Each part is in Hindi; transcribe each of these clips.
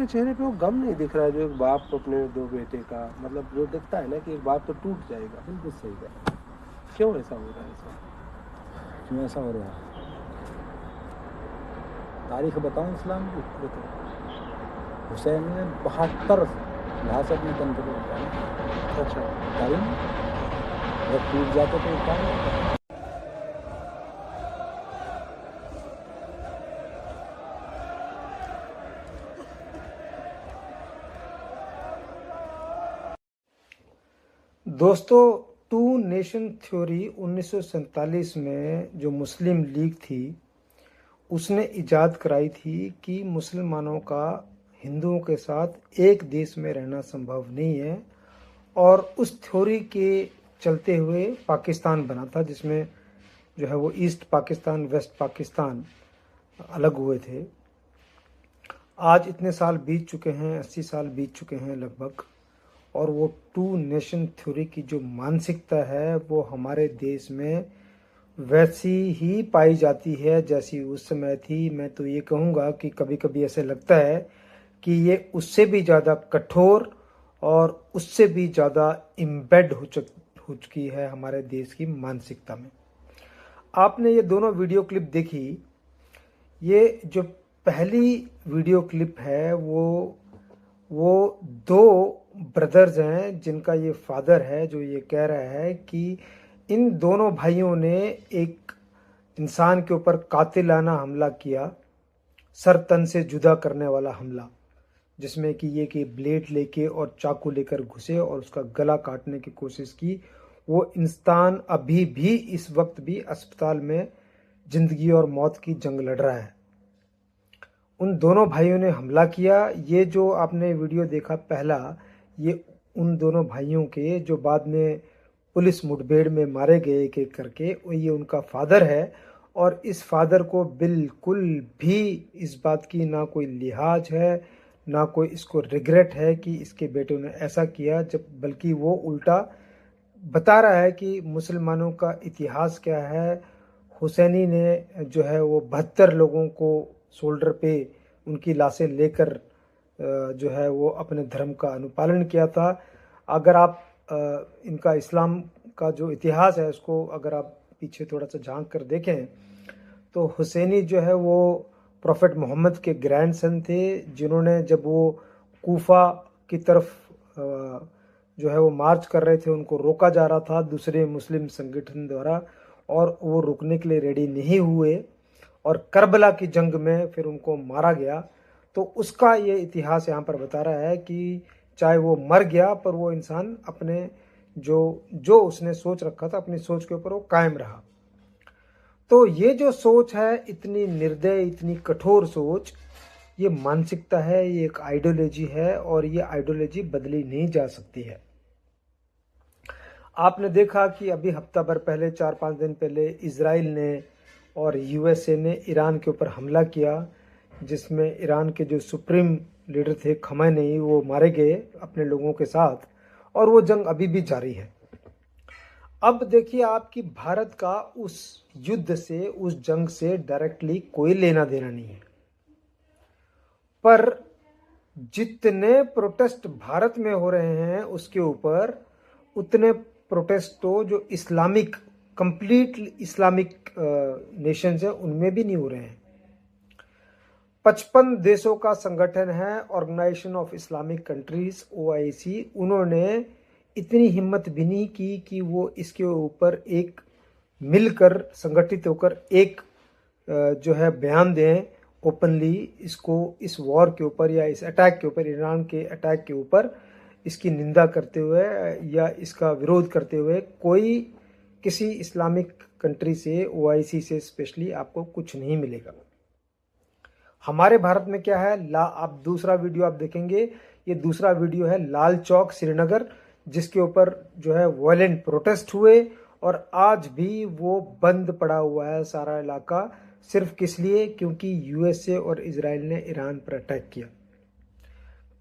के चेहरे पे वो गम नहीं दिख रहा है, जो एक बाप अपने दो बेटे का, मतलब जो दिखता है ना कि एक बाप तो टूट जाएगा। बिल्कुल सही है। क्यों ऐसा हो रहा है सर? क्यों ऐसा हो रहा है? तारीख बताऊं इस्लाम की? बताओ। हुसैन ने 72 लाश अपने कंधे पर उठाई। अच्छा। टाइम जब टूट जाते तो उठाए जाते। दोस्तों, टू नेशन थ्योरी 1947 में जो मुस्लिम लीग थी उसने इजाद कराई थी कि मुसलमानों का हिंदुओं के साथ एक देश में रहना संभव नहीं है। और उस थ्योरी के चलते हुए पाकिस्तान बना था, जिसमें जो है वो ईस्ट पाकिस्तान वेस्ट पाकिस्तान अलग हुए थे। आज इतने साल बीत चुके हैं, 80 साल बीत चुके हैं लगभग, और वो टू नेशन थ्योरी की जो मानसिकता है वो हमारे देश में वैसी ही पाई जाती है जैसी उस समय थी। मैं तो ये कहूँगा कि कभी कभी ऐसे लगता है कि ये उससे भी ज़्यादा कठोर और उससे भी ज़्यादा इम्बेड हो चुकी है हमारे देश की मानसिकता में। आपने ये दोनों वीडियो क्लिप देखी। ये जो पहली वीडियो क्लिप है वो दो ब्रदर्स हैं जिनका ये फादर है, जो ये कह रहा है कि इन दोनों भाइयों ने एक इंसान के ऊपर कातिलाना हमला किया, सर तन से जुदा करने वाला हमला, जिसमें कि ये कि ब्लेड लेके और चाकू लेकर घुसे और उसका गला काटने की कोशिश की। वो इंसान अभी भी इस वक्त भी अस्पताल में जिंदगी और मौत की जंग लड़ रहा है। उन दोनों भाइयों ने हमला किया। ये जो आपने वीडियो देखा पहला, ये उन दोनों भाइयों के जो बाद में पुलिस मुठभेड़ में मारे गए एक एक करके, ये उनका फादर है। और इस फादर को बिल्कुल भी इस बात की ना कोई लिहाज है, ना कोई इसको रिग्रेट है कि इसके बेटे ने ऐसा किया, जब बल्कि वो उल्टा बता रहा है कि मुसलमानों का इतिहास क्या है। हुसैनी ने जो है वो 72 लोगों को शोल्डर पे उनकी लाशें लेकर जो है वो अपने धर्म का अनुपालन किया था। अगर आप इनका इस्लाम का जो इतिहास है उसको अगर आप पीछे थोड़ा सा झांक कर देखें तो हुसैनी जो है वो प्रॉफेट मोहम्मद के ग्रैंडसन थे, जिन्होंने जब वो कूफा की तरफ जो है वो मार्च कर रहे थे, उनको रोका जा रहा था दूसरे मुस्लिम संगठन द्वारा, और वो रुकने के लिए रेडी नहीं हुए और करबला की जंग में फिर उनको मारा गया। तो उसका ये इतिहास यहाँ पर बता रहा है कि चाहे वो मर गया पर वो इंसान अपने जो जो उसने सोच रखा था, अपनी सोच के ऊपर वो कायम रहा। तो ये जो सोच है, इतनी निर्दय, इतनी कठोर सोच, ये मानसिकता है, ये एक आइडियोलॉजी है और ये आइडियोलॉजी बदली नहीं जा सकती है। आपने देखा कि अभी हफ्ता भर पहले, 4-5 दिन पहले, इजराइल ने और यूएसए ने ईरान के ऊपर हमला किया, जिसमें ईरान के जो सुप्रीम लीडर थे खमैनी, वो मारे गए अपने लोगों के साथ, और वो जंग अभी भी जारी है। अब देखिए आप कि भारत का उस युद्ध से, उस जंग से डायरेक्टली कोई लेना देना नहीं है, पर जितने प्रोटेस्ट भारत में हो रहे हैं उसके ऊपर उतने प्रोटेस्ट तो जो इस्लामिक, कंप्लीट इस्लामिक नेशंस है उनमें भी नहीं हो रहे हैं। 55 देशों का संगठन है organization of Islamic countries, OIC। उन्होंने इतनी हिम्मत भी नहीं की कि वो इसके ऊपर एक मिलकर, संगठित होकर एक जो है बयान दें ओपनली, इसको, इस वॉर के ऊपर या इस अटैक के ऊपर, ईरान के अटैक के ऊपर इसकी निंदा करते हुए या इसका विरोध करते हुए। कोई किसी इस्लामिक कंट्री से, OIC से स्पेशली आपको कुछ नहीं मिलेगा। हमारे भारत में क्या है, आप दूसरा वीडियो आप देखेंगे, ये दूसरा वीडियो है लाल चौक श्रीनगर, जिसके ऊपर जो है वायलेंट प्रोटेस्ट हुए और आज भी वो बंद पड़ा हुआ है सारा इलाका। सिर्फ किस लिए? क्योंकि यूएसए और इजराइल ने ईरान पर अटैक किया।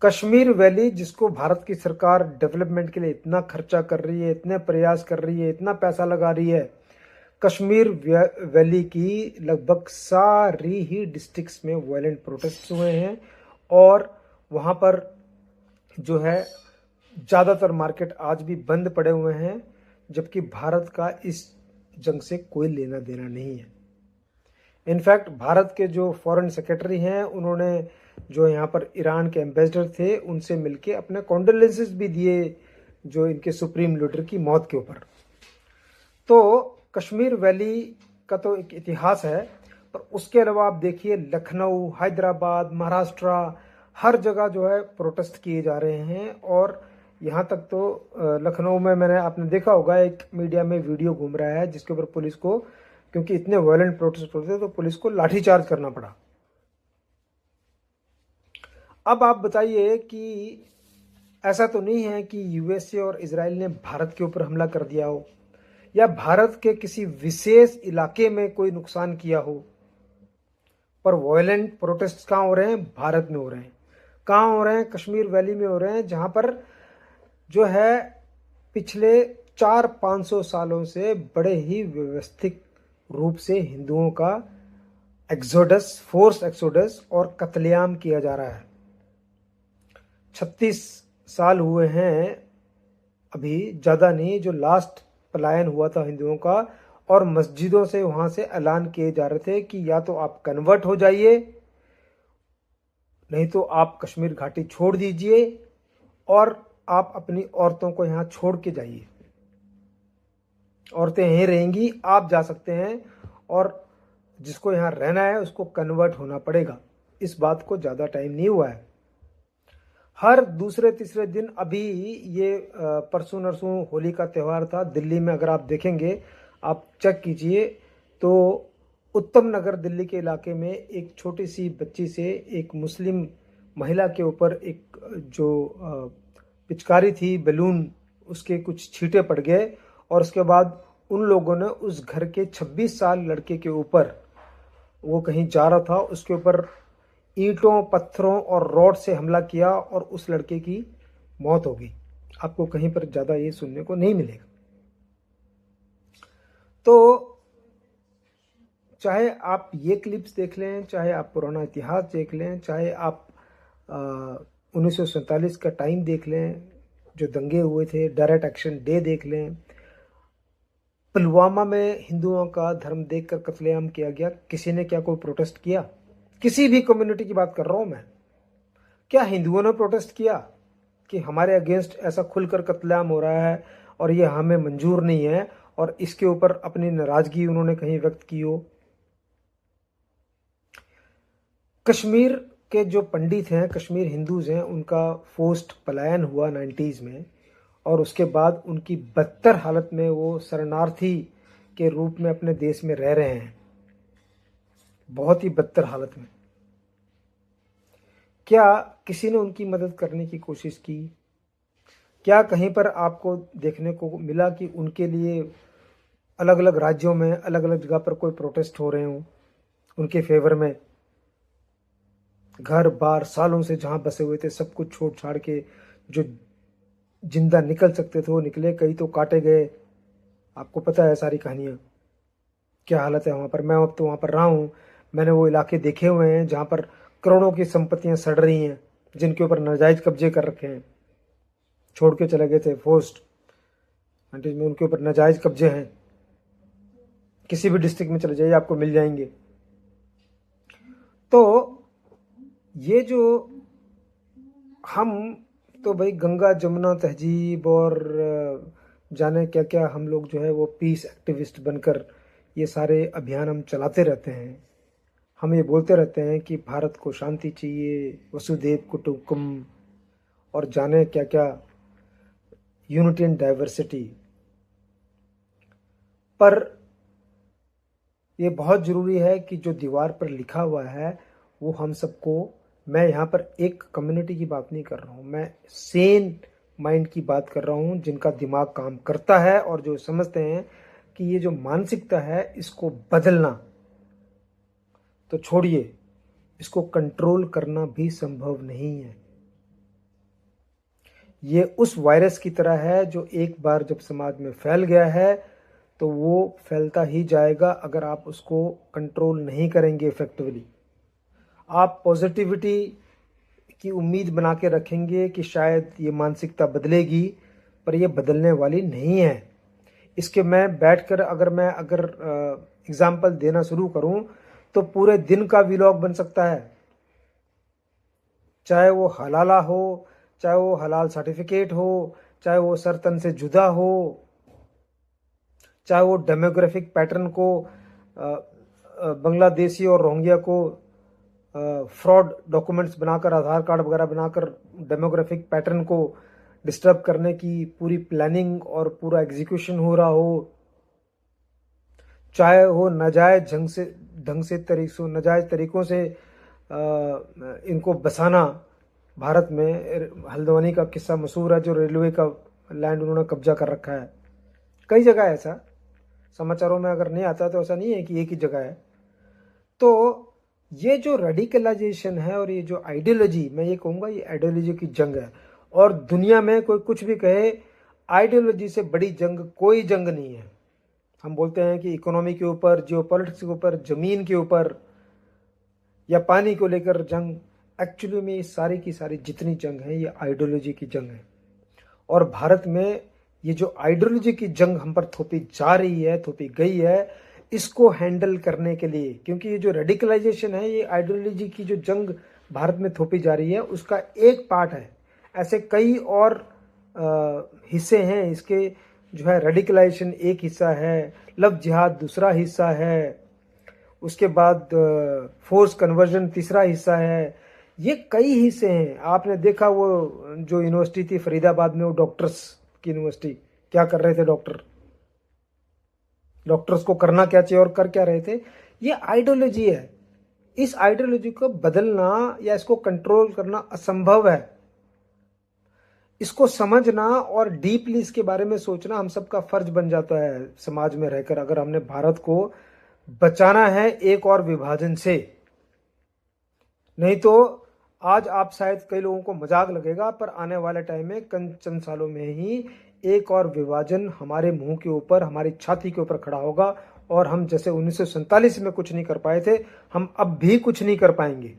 कश्मीर वैली, जिसको भारत की सरकार डेवलपमेंट के लिए इतना खर्चा कर रही है, इतने प्रयास कर रही है, इतना पैसा लगा रही है, कश्मीर वैली की लगभग सारी ही डिस्ट्रिक्ट्स में वायलेंट प्रोटेस्ट हुए हैं और वहाँ पर जो है ज़्यादातर मार्केट आज भी बंद पड़े हुए हैं, जबकि भारत का इस जंग से कोई लेना देना नहीं है। इनफैक्ट भारत के जो फॉरेन सेक्रेटरी हैं, उन्होंने जो यहाँ पर ईरान के एम्बेसडर थे उनसे मिलके अपने कॉन्डोलेंसेस भी दिए जो इनके सुप्रीम लीडर की मौत के ऊपर। तो कश्मीर वैली का तो एक इतिहास है, पर उसके अलावा आप देखिए लखनऊ, हैदराबाद, महाराष्ट्र, हर जगह जो है प्रोटेस्ट किए जा रहे हैं। और यहाँ तक तो लखनऊ में आपने देखा होगा, एक मीडिया में वीडियो घूम रहा है जिसके ऊपर पुलिस को, क्योंकि इतने वायलेंट प्रोटेस्ट होते तो पुलिस को लाठीचार्ज करना पड़ा। अब आप बताइए कि ऐसा तो नहीं है कि यूएसए और इजराइल ने भारत के ऊपर हमला कर दिया हो या भारत के किसी विशेष इलाके में कोई नुकसान किया हो, पर वायलेंट प्रोटेस्ट कहाँ हो रहे हैं? भारत में हो रहे हैं। कहाँ हो रहे हैं? कश्मीर वैली में हो रहे हैं, जहाँ पर जो है पिछले 400-500 सालों से बड़े ही व्यवस्थित रूप से हिंदुओं का एक्सोडस, फोर्स एक्सोडस और कत्लेआम किया जा रहा है। 36 साल हुए हैं अभी, ज़्यादा नहीं, जो लास्ट पलायन हुआ था हिंदुओं का, और मस्जिदों से वहाँ से ऐलान किए जा रहे थे कि या तो आप कन्वर्ट हो जाइए, नहीं तो आप कश्मीर घाटी छोड़ दीजिए और आप अपनी औरतों को यहाँ छोड़ के जाइए। औरतें यहीं रहेंगी, आप जा सकते हैं, और जिसको यहाँ रहना है उसको कन्वर्ट होना पड़ेगा। इस बात को ज़्यादा टाइम नहीं हुआ है। हर दूसरे तीसरे दिन, अभी ये परसों नरसों होली का त्यौहार था दिल्ली में, अगर आप देखेंगे, आप चेक कीजिए तो उत्तम नगर दिल्ली के इलाके में एक छोटी सी बच्ची से एक मुस्लिम महिला के ऊपर एक जो पिचकारी थी, बैलून, उसके कुछ छींटे पड़ गए, और उसके बाद उन लोगों ने उस घर के 26 साल लड़के के ऊपर, वो कहीं जा रहा था, उसके ऊपर ईंटों, पत्थरों और रॉड से हमला किया और उस लड़के की मौत हो गई। आपको कहीं पर ज़्यादा ये सुनने को नहीं मिलेगा। तो चाहे आप ये क्लिप्स देख लें, चाहे आप पुराना इतिहास देख लें, चाहे आप 1947 का टाइम देख लें, जो दंगे हुए थे, डायरेक्ट एक्शन डे देख लें, पुलवामा में हिंदुओं का धर्म देखकर कत्लेआम किया गया, किसी ने क्या कोई प्रोटेस्ट किया? किसी भी कम्युनिटी की बात कर रहा हूं मैं। क्या हिंदुओं ने प्रोटेस्ट किया कि हमारे अगेंस्ट ऐसा खुलकर कत्लेआम हो रहा है और ये हमें मंजूर नहीं है, और इसके ऊपर अपनी नाराजगी उन्होंने कहीं व्यक्त की हो? कश्मीर के जो पंडित हैं, कश्मीर हिंदूज हैं, उनका फोर्स्ड पलायन हुआ 90s में, और उसके बाद उनकी बदतर हालत में वो शरणार्थी के रूप में अपने देश में रह रहे हैं, बहुत ही बदतर हालत में। क्या किसी ने उनकी मदद करने की कोशिश की? क्या कहीं पर आपको देखने को मिला कि उनके लिए अलग अलग राज्यों में, अलग अलग जगह पर कोई प्रोटेस्ट हो रहे हों उनके फेवर में? घर बार सालों से जहां बसे हुए थे, सब कुछ छोड़ छाड़ के जो जिंदा निकल सकते थे वो निकले, कई तो काटे गए। आपको पता है सारी कहानियां, क्या हालत है वहाँ पर। मैं अब तो वहाँ पर रहा हूँ, मैंने वो इलाके देखे हुए हैं जहाँ पर करोड़ों की संपत्तियाँ सड़ रही हैं, जिनके ऊपर नाजायज़ कब्जे कर रखे हैं, छोड़ के चले गए थे फोर्स्ड में, उनके ऊपर नाजायज़ कब्जे हैं। किसी भी डिस्ट्रिक्ट में चले जाइए, आपको मिल जाएंगे। तो ये जो हम तो भाई गंगा जमुना तहजीब और जाने क्या क्या हम लोग जो है वो पीस एक्टिविस्ट बनकर ये सारे अभियान हम चलाते रहते हैं। हम ये बोलते रहते हैं कि भारत को शांति चाहिए, वसुधैव कुटुंबकम, और जाने क्या क्या, यूनिटी एंड डाइवर्सिटी। पर ये बहुत ज़रूरी है कि जो दीवार पर लिखा हुआ है वो हम सबको, मैं यहाँ पर एक कम्युनिटी की बात नहीं कर रहा हूँ, मैं सेन माइंड की बात कर रहा हूँ, जिनका दिमाग काम करता है और जो समझते हैं कि ये जो मानसिकता है इसको बदलना तो छोड़िए, इसको कंट्रोल करना भी संभव नहीं है। ये उस वायरस की तरह है जो एक बार जब समाज में फैल गया है तो वो फैलता ही जाएगा अगर आप उसको कंट्रोल नहीं करेंगे इफेक्टिवली। आप पॉजिटिविटी की उम्मीद बना के रखेंगे कि शायद ये मानसिकता बदलेगी, पर ये बदलने वाली नहीं है। इसके मैं बैठकर अगर एग्जाम्पल देना शुरू करूं तो पूरे दिन का व्लॉग बन सकता है, चाहे वो हलाला हो, चाहे वो हलाल सर्टिफिकेट हो, चाहे वो सरतन से जुदा हो, चाहे वो डेमोग्राफिक पैटर्न को बांग्लादेशी और रोहिंग्या को फ्रॉड डॉक्यूमेंट्स बनाकर, आधार कार्ड वगैरह बनाकर डेमोग्राफिक पैटर्न को डिस्टर्ब करने की पूरी प्लानिंग और पूरा एग्जीक्यूशन हो रहा हो, चाहे वो नाजायज नाजायज तरीकों से इनको बसाना। भारत में हल्द्वानी का किस्सा मशहूर है, जो रेलवे का लैंड उन्होंने कब्जा कर रखा है। कई जगह है ऐसा, समाचारों में अगर नहीं आता तो ऐसा नहीं है कि एक ही जगह है। तो ये जो रेडिकलाइजेशन है और ये जो आइडियोलॉजी, मैं ये कहूँगा ये आइडियोलॉजी की जंग है। और दुनिया में कोई कुछ भी कहे, आइडियोलॉजी से बड़ी जंग कोई जंग नहीं है। हम बोलते हैं कि इकोनॉमी के ऊपर, जियोपॉलिटिक्स के ऊपर, जमीन के ऊपर या पानी को लेकर जंग, एक्चुअली में ये सारी की सारी जितनी जंग है ये आइडियोलॉजी की जंग है। और भारत में ये जो आइडियोलॉजी की जंग हम पर थोपी जा रही है, थोपी गई है, इसको हैंडल करने के लिए, क्योंकि ये जो रेडिकलाइजेशन है, ये आइडियोलॉजी की जो जंग भारत में थोपी जा रही है उसका एक पार्ट है। ऐसे कई और हिस्से हैं इसके, जो है रेडिकलाइजेशन एक हिस्सा है, लव जिहाद दूसरा हिस्सा है, उसके बाद फोर्स कन्वर्जन तीसरा हिस्सा है। ये कई हिस्से हैं। आपने देखा वो जो यूनिवर्सिटी थी फरीदाबाद में, वो डॉक्टर्स की यूनिवर्सिटी, क्या कर रहे थे डॉक्टर्स को करना क्या चाहिए और कर क्या रहे थे। ये आइडियोलॉजी है। इस आइडियोलॉजी को बदलना या इसको कंट्रोल करना असंभव है। इसको समझना और डीपली इसके बारे में सोचना हम सबका फर्ज बन जाता है समाज में रहकर, अगर हमने भारत को बचाना है एक और विभाजन से। नहीं तो आज आप शायद कई लोगों को मजाक लगेगा, पर आने वाले टाइम में चंद सालों में ही एक और विभाजन हमारे मुंह के ऊपर, हमारी छाती के ऊपर खड़ा होगा। और हम जैसे 1947 में कुछ नहीं कर पाए थे, हम अब भी कुछ नहीं कर पाएंगे,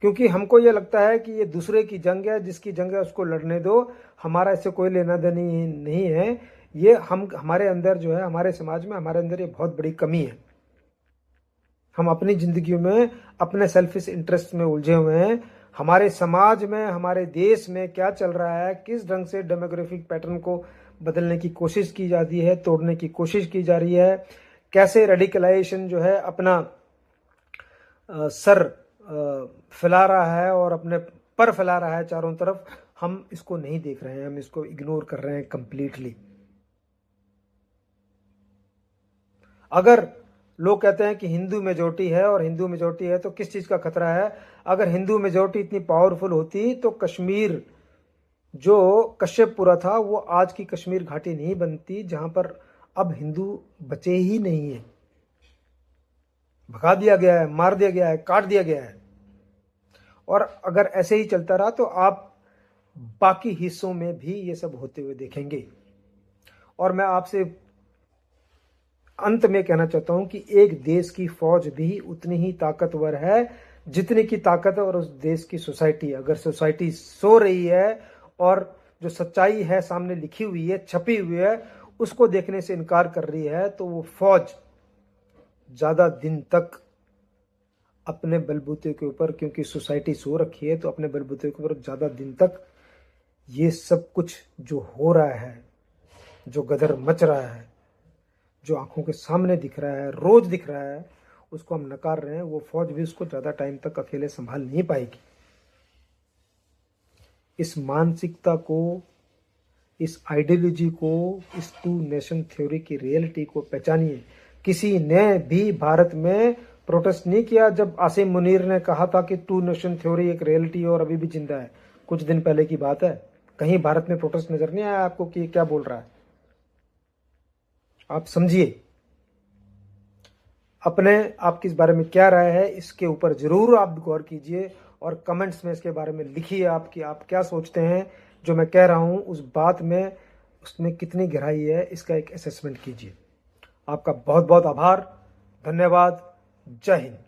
क्योंकि हमको ये लगता है कि ये दूसरे की जंग है, जिसकी जंग है उसको लड़ने दो, हमारा इससे कोई लेना देना नहीं है। ये हमारे अंदर जो है, हमारे समाज में, हमारे अंदर ये बहुत बड़ी कमी है। हम अपनी जिंदगी में अपने सेल्फिश इंटरेस्ट में उलझे हुए हैं। हमारे समाज में, हमारे देश में क्या चल रहा है, किस ढंग से डेमोग्राफिक पैटर्न को बदलने की कोशिश की जाती है, तोड़ने की कोशिश की जा रही है, कैसे रेडिकलाइजेशन जो है अपना सर फैला रहा है और अपने पर फैला रहा है चारों तरफ, हम इसको नहीं देख रहे हैं, हम इसको इग्नोर कर रहे हैं कंप्लीटली। अगर लोग कहते हैं कि हिंदू मेजोरिटी है और हिंदू मेजोरिटी है तो किस चीज का खतरा है? अगर हिंदू मेजोरिटी इतनी पावरफुल होती तो कश्मीर जो कश्यपपुरा था वो आज की कश्मीर घाटी नहीं बनती, जहां पर अब हिंदू बचे ही नहीं है। भगा दिया गया है, मार दिया गया है, काट दिया गया है। और अगर ऐसे ही चलता रहा तो आप बाकी हिस्सों में भी ये सब होते हुए देखेंगे। और मैं आपसे अंत में कहना चाहता हूं कि एक देश की फौज भी उतनी ही ताकतवर है जितनी की ताकतवर उस देश की सोसाइटी। अगर सोसाइटी सो रही है और जो सच्चाई है सामने लिखी हुई है, छपी हुई है, उसको देखने से इनकार कर रही है, तो वो फौज ज्यादा दिन तक अपने बलबूते के ऊपर, क्योंकि सोसाइटी सो रखी है, तो अपने बलबूते के ऊपर ज्यादा दिन तक ये सब कुछ जो हो रहा है, जो गदर मच रहा है, जो आंखों के सामने दिख रहा है, रोज दिख रहा है, उसको हम नकार रहे हैं। वो फौज भी उसको ज्यादा टाइम तक अकेले संभाल नहीं पाएगी। इस मानसिकता को, इस आइडियोलॉजी को, इस टू नेशन थ्योरी की रियलिटी को पहचानिए। किसी ने भी भारत में प्रोटेस्ट नहीं किया जब आसिम मुनीर ने कहा था कि टू नेशन थ्योरी एक रियलिटी और अभी भी जिंदा है। कुछ दिन पहले की बात है। कहीं भारत में प्रोटेस्ट नजर नहीं आया आपको कि क्या बोल रहा है? आप समझिए, अपने आप किस बारे में क्या राय है, इसके ऊपर जरूर आप गौर कीजिए और कमेंट्स में इसके बारे में लिखिए आप क्या सोचते हैं। जो मैं कह रहा हूं उस बात में, उसमें कितनी गहराई है, इसका एक असेसमेंट कीजिए। आपका बहुत बहुत आभार, धन्यवाद, जय हिंद।